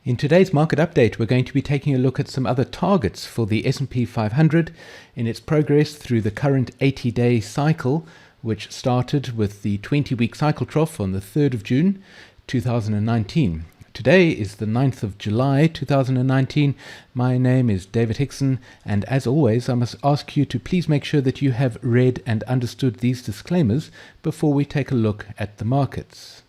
In today's market update, we're going to be taking a look at some other targets for the S&P 500 in its progress through the current 80-day cycle, which started with the 20-week cycle trough on the 3rd of June 2019. Today is the 9th of July 2019. My name is David Hickson, and as always, I must ask you to please make sure that you have read and understood these disclaimers before we take a look at the markets.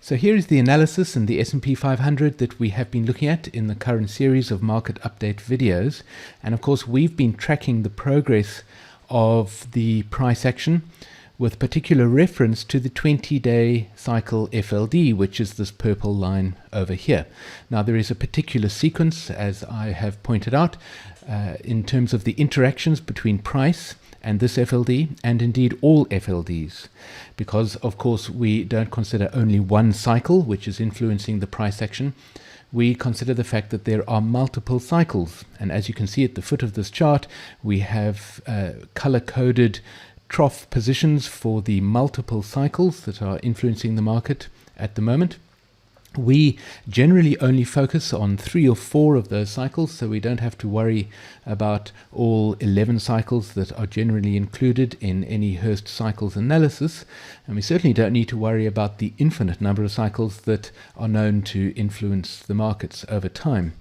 So here is the analysis in the S&P 500 that we have been looking at in the current series of market update videos. And of course, we've been tracking the progress of the price action with particular reference to the 20-day cycle FLD, which is this purple line over here. Now, there is a particular sequence, as I have pointed out, in terms of the interactions between price and this FLD, and indeed all FLDs, because of course we don't consider only one cycle which is influencing the price action. We consider the fact that there are multiple cycles, and as you can see at the foot of this chart, we have color-coded trough positions for the multiple cycles that are influencing the market at the moment. We generally only focus on 3 or 4 of those cycles, so we don't have to worry about all 11 cycles that are generally included in any Hurst cycles analysis, and we certainly don't need to worry about the infinite number of cycles that are known to influence the markets over time.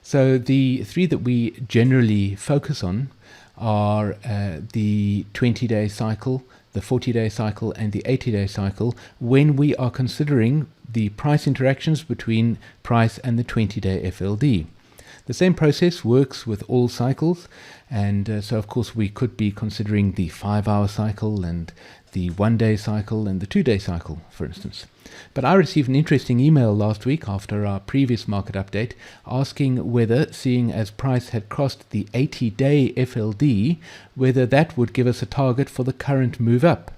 So the 3 that we generally focus on are the 20-day cycle, the 40-day cycle, and the 80-day cycle when we are considering the price interactions between price and the 20-day FLD. The same process works with all cycles, and so of course we could be considering the 5-hour cycle and the 1-day cycle and the 2-day cycle, for instance. But I received an interesting email last week after our previous market update asking whether, seeing as price had crossed the 80-day FLD, whether that would give us a target for the current move up.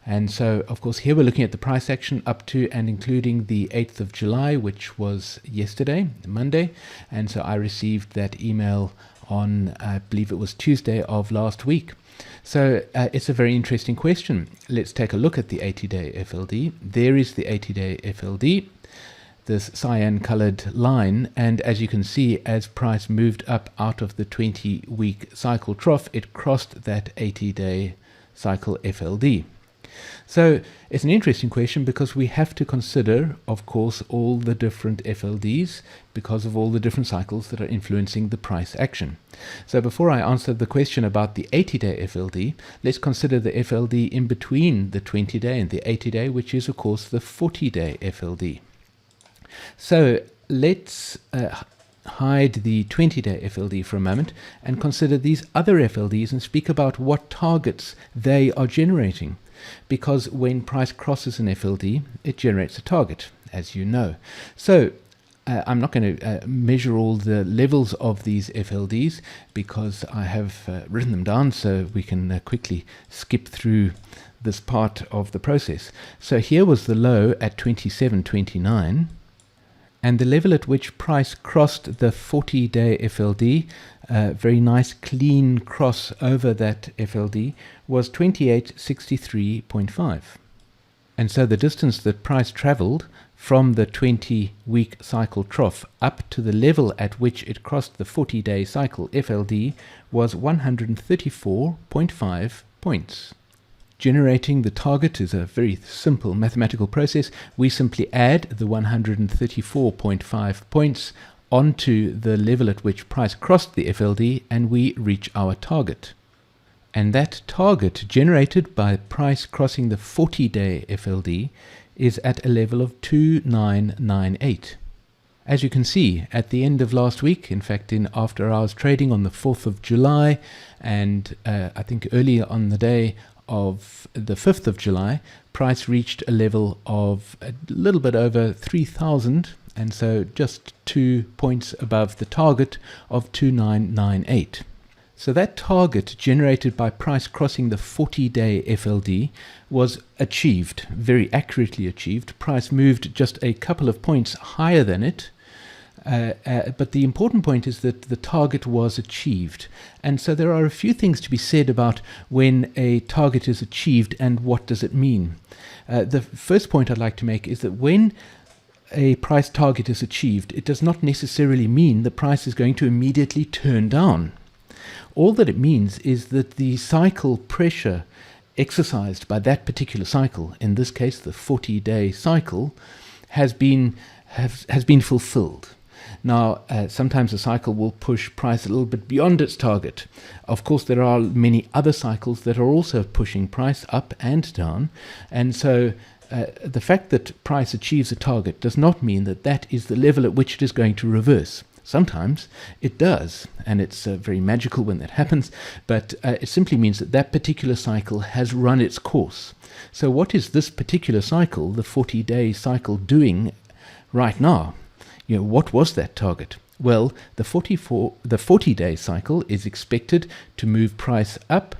And so, of course, here we're looking at the price action up to and including the 8th of July, which was yesterday, Monday. And so I received that email on, I believe it was Tuesday of last week. So it's a very interesting question. Let's take a look at the 80-day FLD. There is the 80-day FLD, this cyan-colored line. And as you can see, as price moved up out of the 20-week cycle trough, it crossed that 80-day cycle FLD. So it's an interesting question because we have to consider, of course, all the different FLDs because of all the different cycles that are influencing the price action. So before I answer the question about the 80-day FLD, let's consider the FLD in between the 20-day and the 80-day, which is, of course, the 40-day FLD. So let's hide the 20-day FLD for a moment and consider these other FLDs and speak about what targets they are generating. Because when price crosses an FLD, it generates a target, as you know. So I'm not going to measure all the levels of these FLDs because I have written them down so we can quickly skip through this part of the process. So here was the low at 27.29. And the level at which price crossed the 40-day FLD, very nice clean cross over that FLD, was 2863.5. And so the distance that price traveled from the 20-week cycle trough up to the level at which it crossed the 40-day cycle FLD was 134.5 points. Generating the target is a very simple mathematical process. We simply add the 134.5 points onto the level at which price crossed the FLD and we reach our target. And that target generated by price crossing the 40-day FLD is at a level of 2998. As you can see, at the end of last week, in fact in after hours trading on the 4th of July and I think earlier on the day of the 5th of July, price reached a level of a little bit over 3,000, and so just 2 points above the target of 2998. So that target generated by price crossing the 40-day FLD was achieved, very accurately achieved. Price moved just a couple of points higher than it, but the important point is that the target was achieved. And so there are a few things to be said about when a target is achieved and what does it mean. The first point I'd like to make is that when a price target is achieved, it does not necessarily mean the price is going to immediately turn down. All that it means is that the cycle pressure exercised by that particular cycle, in this case the 40-day cycle, has been fulfilled. Now, sometimes a cycle will push price a little bit beyond its target. Of course, there are many other cycles that are also pushing price up and down, and so the fact that price achieves a target does not mean that that is the level at which it is going to reverse. Sometimes it does, and it's very magical when that happens, but it simply means that that particular cycle has run its course. So what is this particular cycle, the 40-day cycle, doing right now? What was that target? Well, the 40-day cycle is expected to move price up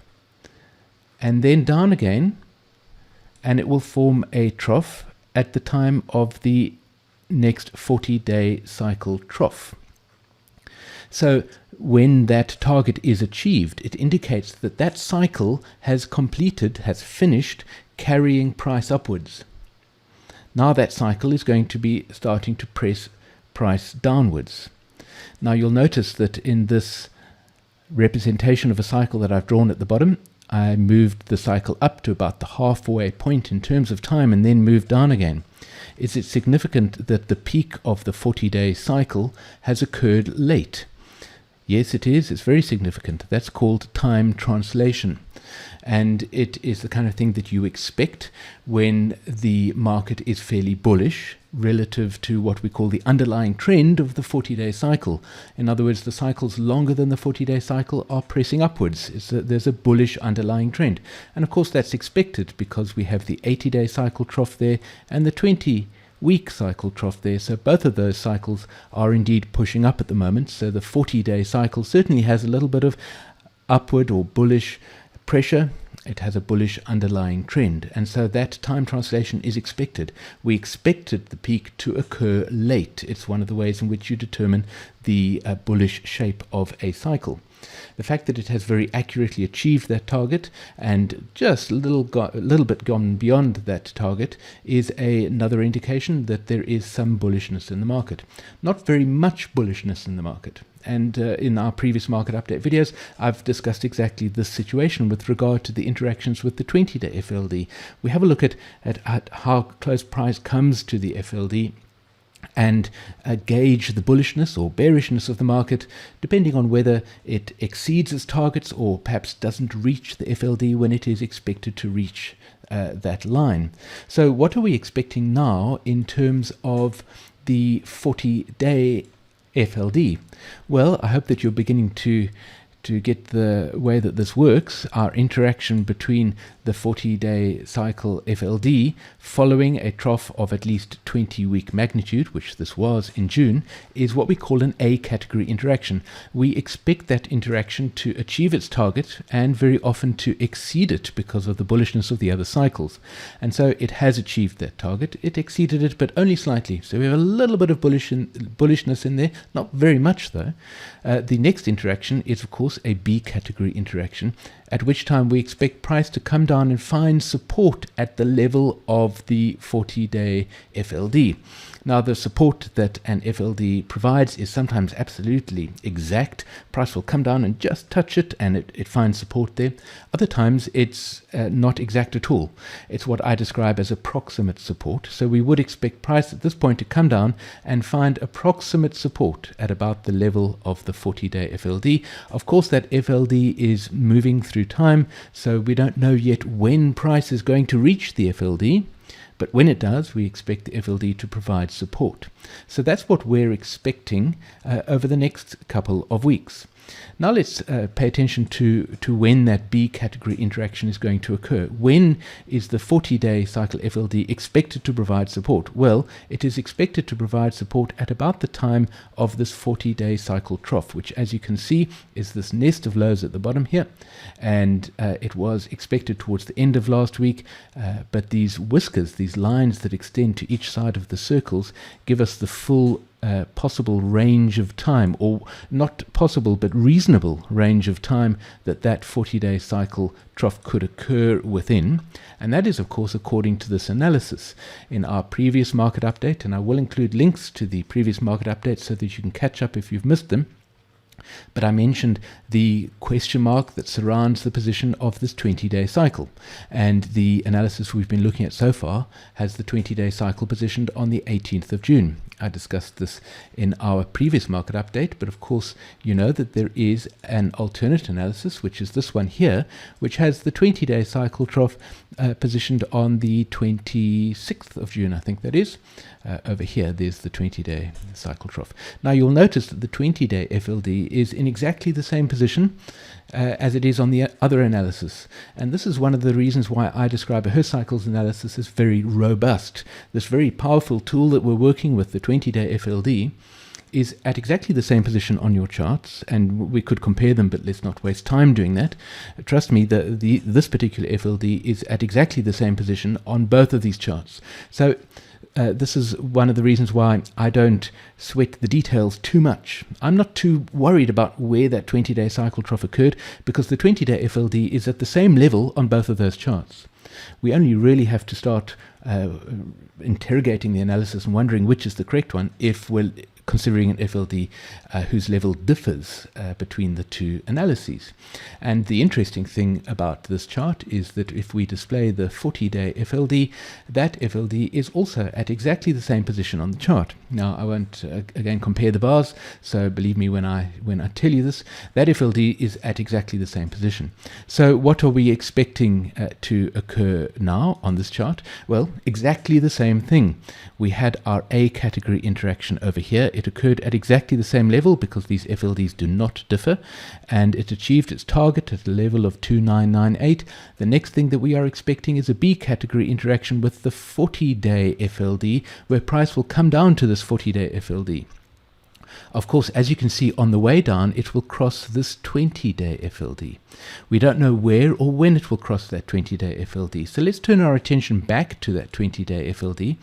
and then down again, and it will form a trough at the time of the next 40-day cycle trough. So when that target is achieved, it indicates that that cycle has completed, has finished carrying price upwards. Now that cycle is going to be starting to press price downwards. Now you'll notice that in this representation of a cycle that I've drawn at the bottom, I moved the cycle up to about the halfway point in terms of time and then moved down again. Is it significant that the peak of the 40-day cycle has occurred late? Yes, it is. It's very significant. That's called time translation. And it is the kind of thing that you expect when the market is fairly bullish relative to what we call the underlying trend of the 40-day cycle. In other words, the cycles longer than the 40-day cycle are pressing upwards. There's a bullish underlying trend. And of course, that's expected because we have the 80-day cycle trough there and the 20-week cycle trough there. So both of those cycles are indeed pushing up at the moment. So the 40-day cycle certainly has a little bit of upward or bullish pressure. It has a bullish underlying trend, and so that time translation is expected. We expected the peak to occur late. It's one of the ways in which you determine the bullish shape of a cycle. The fact that it has very accurately achieved that target and just a little bit gone beyond that target is another indication that there is some bullishness in the market. Not very much bullishness in the market. And in our previous market update videos, I've discussed exactly this situation with regard to the interactions with the 20-day FLD. We have a look at how close price comes to the FLD and gauge the bullishness or bearishness of the market, depending on whether it exceeds its targets or perhaps doesn't reach the FLD when it is expected to reach that line. So what are we expecting now in terms of the 40-day FLD? Well, I hope that you're beginning to get the way that this works. Our interaction between the 40-day cycle FLD following a trough of at least 20-week magnitude, which this was in June, is what we call an A category interaction. We expect that interaction to achieve its target and very often to exceed it because of the bullishness of the other cycles. And so it has achieved that target. It exceeded it, but only slightly. So we have a little bit of bullishness in there, not very much though. The next interaction is, of course, a B category interaction, at which time we expect price to come down and find support at the level of the 40-day FLD. Now, the support that an FLD provides is sometimes absolutely exact. Price will come down and just touch it and it finds support there. Other times it's not exact at all. It's what I describe as approximate support. So we would expect price at this point to come down and find approximate support at about the level of the 40-day FLD. Of course, that FLD is moving through time, so we don't know yet when price is going to reach the FLD. But when it does, we expect the FLD to provide support. So that's what we're expecting over the next couple of weeks. Now let's pay attention to when that B category interaction is going to occur. When is the 40-day cycle FLD expected to provide support? Well, it is expected to provide support at about the time of this 40-day cycle trough, which, as you can see, is this nest of lows at the bottom here. And it was expected towards the end of last week, but these whiskers, these lines that extend to each side of the circles, give us the full possible range of time, or not possible but reasonable range of time that that 40-day cycle trough could occur within. And that is, of course, according to this analysis. In our previous market update, and I will include links to the previous market update so that you can catch up if you've missed them, but I mentioned the question mark that surrounds the position of this 20-day cycle. And the analysis we've been looking at so far has the 20-day cycle positioned on the 18th of June. I discussed this in our previous market update, but of course you know that there is an alternate analysis, which is this one here, which has the 20-day cycle trough positioned on the 26th of June, I think that is. Over here, there's the 20-day cycle trough. Now you'll notice that the 20-day FLD is in exactly the same position as it is on the other analysis. And this is one of the reasons why I describe a Hurst cycles analysis as very robust. This very powerful tool that we're working with, the 20-day FLD, is at exactly the same position on your charts, and we could compare them, but let's not waste time doing that. Trust me, this particular FLD is at exactly the same position on both of these charts. So this is one of the reasons why I don't sweat the details too much. I'm not too worried about where that 20-day cycle trough occurred, because the 20-day FLD is at the same level on both of those charts. We only really have to start interrogating the analysis and wondering which is the correct one if we're considering an FLD whose level differs between the two analyses. And the interesting thing about this chart is that if we display the 40-day FLD, that FLD is also at exactly the same position on the chart. Now, I won't again compare the bars, so believe me when I tell you this, that FLD is at exactly the same position. So what are we expecting to occur now on this chart? Well, exactly the same thing. We had our A category interaction over here. It occurred at exactly the same level because these FLDs do not differ, and it achieved its target at a level of 2998. The next thing that we are expecting is a B category interaction with the 40-day FLD, where price will come down to this 40-day FLD. Of course, as you can see on the way down, it will cross this 20-day FLD. We don't know where or when it will cross that 20-day FLD. So let's turn our attention back to that 20-day FLD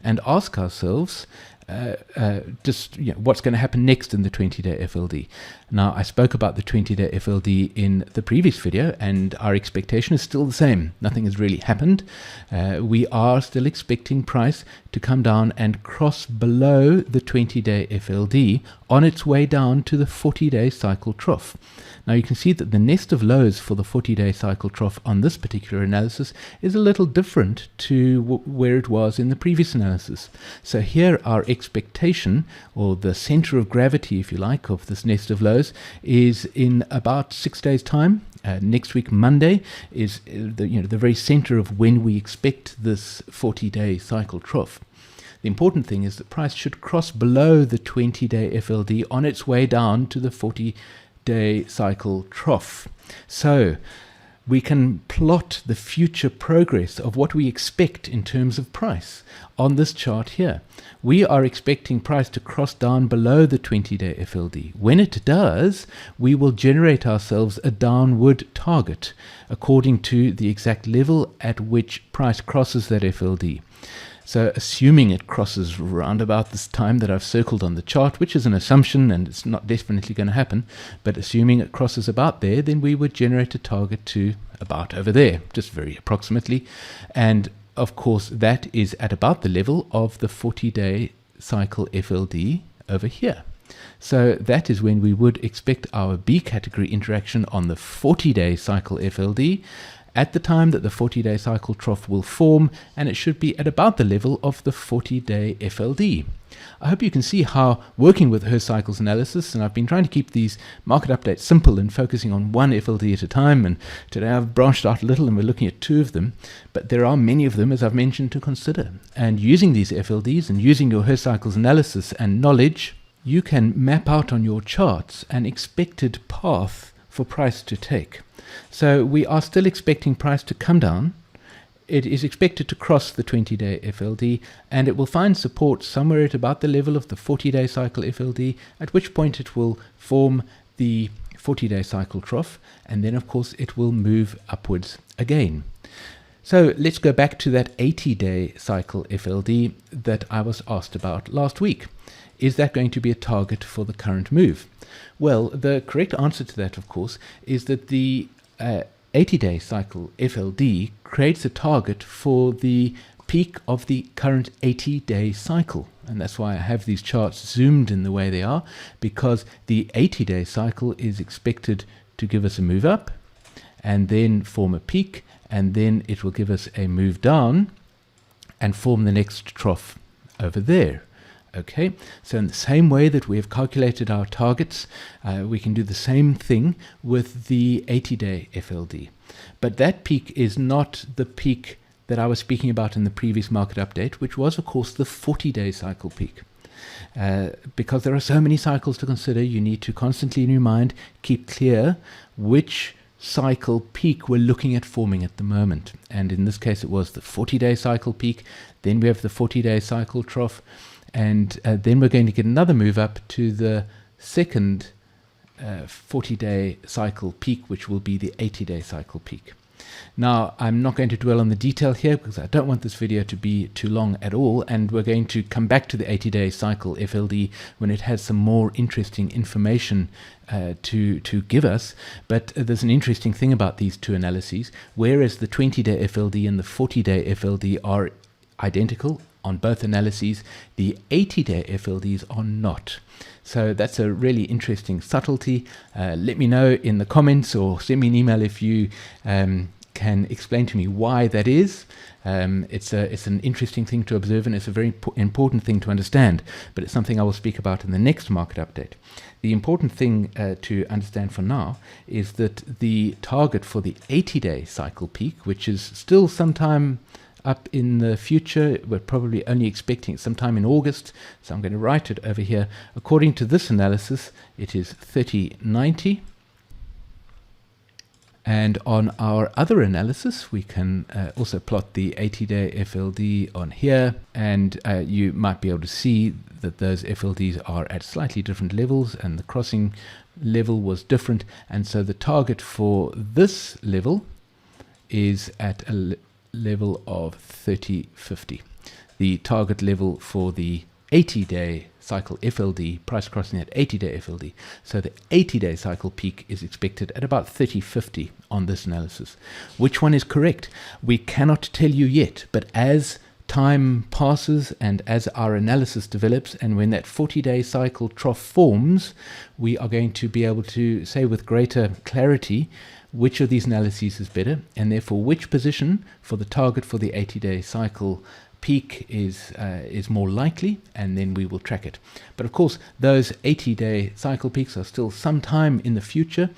and ask ourselves what's going to happen next in the 20-day FLD. Now, I spoke about the 20-day FLD in the previous video, and our expectation is still the same. Nothing has really happened. We are still expecting price to come down and cross below the 20-day FLD on its way down to the 40-day cycle trough. Now, you can see that the nest of lows for the 40-day cycle trough on this particular analysis is a little different to where it was in the previous analysis. So here our expectation, or the center of gravity, if you like, of this nest of lows is in about 6 days' time. Next week, Monday, is the very center of when we expect this 40-day cycle trough. The important thing is that price should cross below the 20-day FLD on its way down to the 40-day cycle trough. So we can plot the future progress of what we expect in terms of price on this chart here. We are expecting price to cross down below the 20-day FLD. When it does, we will generate ourselves a downward target according to the exact level at which price crosses that FLD. So assuming it crosses round about this time that I've circled on the chart, which is an assumption and it's not definitely going to happen, but assuming it crosses about there, then we would generate a target to about over there, just very approximately. And of course, that is at about the level of the 40-day cycle FLD over here. So that is when we would expect our B category interaction on the 40-day cycle FLD at the time that the 40-day cycle trough will form, and it should be at about the level of the 40-day FLD. I hope you can see how working with Hurst cycles analysis, and I've been trying to keep these market updates simple and focusing on one FLD at a time, and today I've branched out a little and we're looking at 2 of them, but there are many of them, as I've mentioned, to consider. And using these FLDs and using your Hurst cycles analysis and knowledge, you can map out on your charts an expected path for price to take. So we are still expecting price to come down. It is expected to cross the 20-day FLD, and it will find support somewhere at about the level of the 40-day cycle FLD, at which point it will form the 40-day cycle trough, and then of course it will move upwards again. So let's go back to that 80-day cycle FLD that I was asked about last week. is that going to be a target for the current move? Well, the correct answer to that, of course, is that the 80-day cycle FLD creates a target for the peak of the current 80-day cycle. And that's why I have these charts zoomed in the way they are, because the 80-day cycle is expected to give us a move up and then form a peak, and then it will give us a move down and form the next trough over there. Okay, so in the same way that we have calculated our targets, we can do the same thing with the 80-day FLD. But that peak is not the peak that I was speaking about in the previous market update, which was, of course, the 40-day cycle peak. Because there are so many cycles to consider, you need to constantly in your mind keep clear which cycle peak we're looking at forming at the moment. And in this case, it was the 40-day cycle peak. Then we have the 40-day cycle trough. And then we're going to get another move up to the second 40-day cycle peak, which will be the 80-day cycle peak. Now, I'm not going to dwell on the detail here because I don't want this video to be too long at all, and we're going to come back to the 80-day cycle FLD when it has some more interesting information to give us. But there's an interesting thing about these two analyses. Whereas the 20-day FLD and the 40-day FLD are identical on both analyses, the 80-day FLDs are not. So that's a really interesting subtlety. Let me know in the comments or send me an email if you can explain to me why that is. It's an interesting thing to observe, and it's a very important thing to understand, but it's something I will speak about in the next market update. The important thing to understand for now is that the target for the 80-day cycle peak, which is still sometime up in the future, we're probably only expecting it sometime in August, so I'm going to write it over here. According to this analysis, it is 3090. And on our other analysis, we can also plot the 80-day FLD on here, and you might be able to see that those FLDs are at slightly different levels, and the crossing level was different, and so the target for this level is at a level of 3050. The target level for the 80-day cycle FLD, price crossing at 80-day FLD. So the 80-day cycle peak is expected at about 3050 on this analysis. Which one is correct? We cannot tell you yet, but as time passes and as our analysis develops, and when that 40-day cycle trough forms, we are going to be able to say with greater clarity which of these analyses is better, and therefore which position for the target for the 80-day cycle peak is more likely, and then we will track it. But of course, those 80-day cycle peaks are still some time in the future.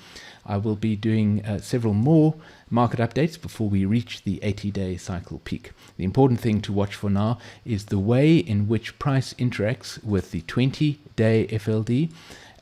I will be doing several more market updates before we reach the 80-day cycle peak. The important thing to watch for now is the way in which price interacts with the 20-day FLD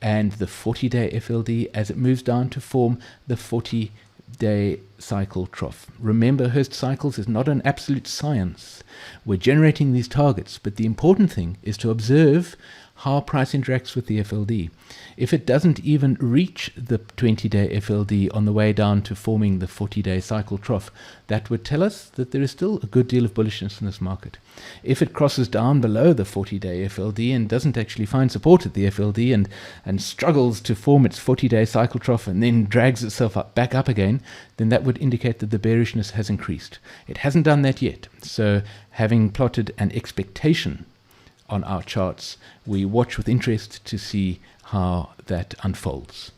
and the 40-day FLD as it moves down to form the 40-day cycle trough. Remember, Hurst cycles is not an absolute science. We're generating these targets, but the important thing is to observe how price interacts with the FLD. If it doesn't even reach the 20-day FLD on the way down to forming the 40-day cycle trough, that would tell us that there is still a good deal of bullishness in this market. If it crosses down below the 40-day FLD and doesn't actually find support at the FLD and struggles to form its 40-day cycle trough and then drags itself back up again, then that would indicate that the bearishness has increased. It hasn't done that yet. So having plotted an expectation on our charts, we watch with interest to see how that unfolds.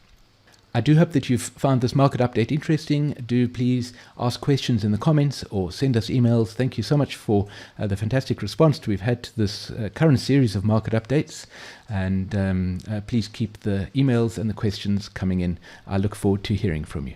I do hope that you've found this market update interesting. Do please ask questions in the comments or send us emails. Thank you so much for the fantastic response we've had to this current series of market updates. And please keep the emails and the questions coming in. I look forward to hearing from you.